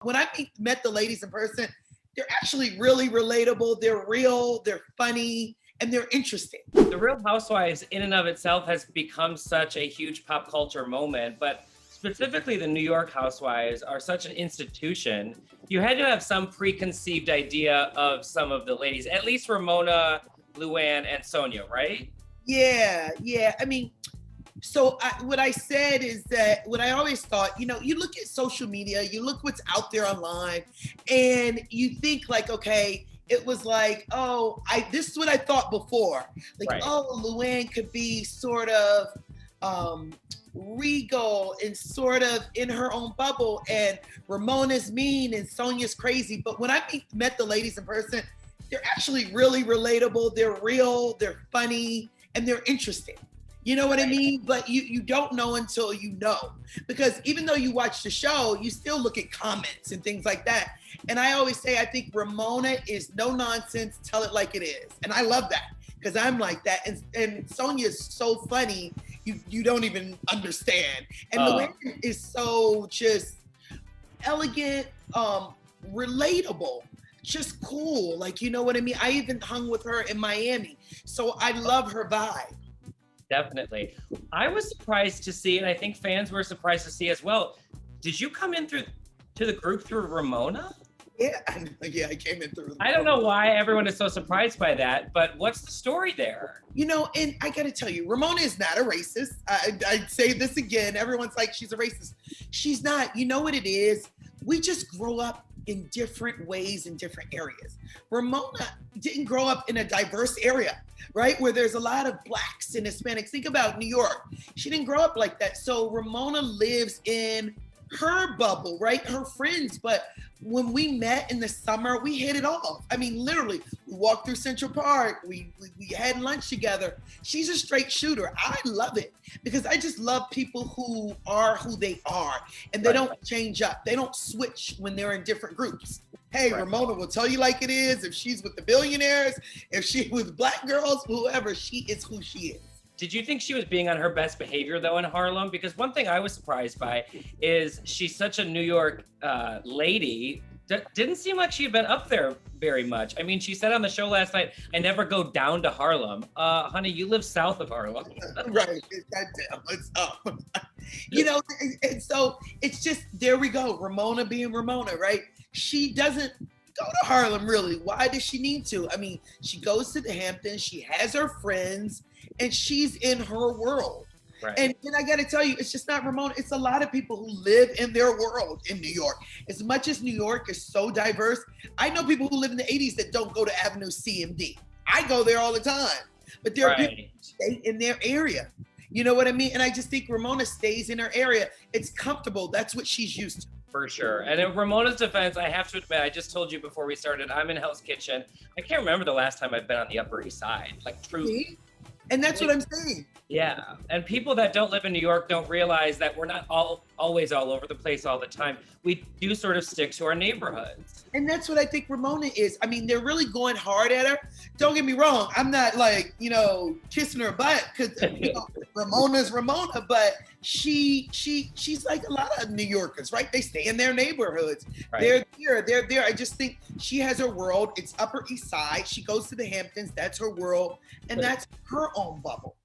When I met the ladies in person, they're actually really relatable. They're real, they're funny, and they're interesting. The Real Housewives in and of itself has become such a huge pop culture moment, but specifically the New York Housewives are such an institution. You had to have some preconceived idea of some of the ladies, at least Ramona, Luann, and Sonia, right? Yeah. I mean, what I said is that what I always thought, you look at social media, you look what's out there online, and you think like, okay, it was like, this is what I thought before. Like, Right. Luann could be sort of regal and sort of in her own bubble, and Ramona's mean and Sonia's crazy. But when I met the ladies in person, they're actually really relatable. They're real, they're funny, and they're interesting. You know what I mean? But you don't know until you know. Because even though you watch the show, you still look at comments and things like that. And I always say, I think Ramona is no nonsense, tell it like it is. And I love that because I'm like that. And Sonia is so funny, you don't even understand. And Luann is so just elegant, relatable, just cool. Like, you know what I mean? I even hung with her in Miami. So I love her vibe. Definitely. I was surprised to see, and I think fans were surprised to see as well. Did you come in to the group through Ramona? Yeah, I came in through. I don't know why everyone is so surprised by that, but what's the story there? And I gotta tell you, Ramona is not a racist. I say this again, everyone's like, she's a racist. She's not. You know what it is? We just grow up in different ways in different areas. Ramona didn't grow up in a diverse area, right? Where there's a lot of Blacks and Hispanics. Think about New York. She didn't grow up like that. So Ramona lives in her bubble, right? Her friends. But when we met in the summer, we hit it off. I mean, literally, we walked through Central Park. We had lunch together. She's a straight shooter. I love it because I just love people who are who they are and they don't change up. They don't switch when they're in different groups. Hey, Ramona will tell you like it is. If she's with the billionaires, if she's with Black girls, whoever, she is who she is. Did you think she was being on her best behavior though in Harlem? Because one thing I was surprised by is she's such a New York lady. Didn't seem like she had been up there very much. I mean, she said on the show last night, I never go down to Harlem. Honey, you live south of Harlem. Right, it's up. And so it's just, there we go. Ramona being Ramona, right? She doesn't go to Harlem really. Why does she need to? I mean, she goes to the Hamptons, she has her friends, and she's in her world. Right. And I got to tell you, it's just not Ramona. It's a lot of people who live in their world in New York. As much as New York is so diverse, I know people who live in the 80s that don't go to Avenue C and D. I go there all the time. But there are people who stay in their area. You know what I mean? And I just think Ramona stays in her area. It's comfortable. That's what she's used to. For sure. And in Ramona's defense, I have to admit, I just told you before we started, I'm in Hell's Kitchen. I can't remember the last time I've been on the Upper East Side. Like, truly. See? And that's what I'm saying. Yeah. And people that don't live in New York don't realize that we're not always all over the place all the time. We do sort of stick to our neighborhoods. And that's what I think Ramona is. I mean, they're really going hard at her. Don't get me wrong. I'm not like, kissing her butt because Ramona's Ramona, but she's like a lot of New Yorkers, right? They stay in their neighborhoods. Right. They're there. I just think she has her world. It's Upper East Side. She goes to the Hamptons. That's her world. And that's her own bubble.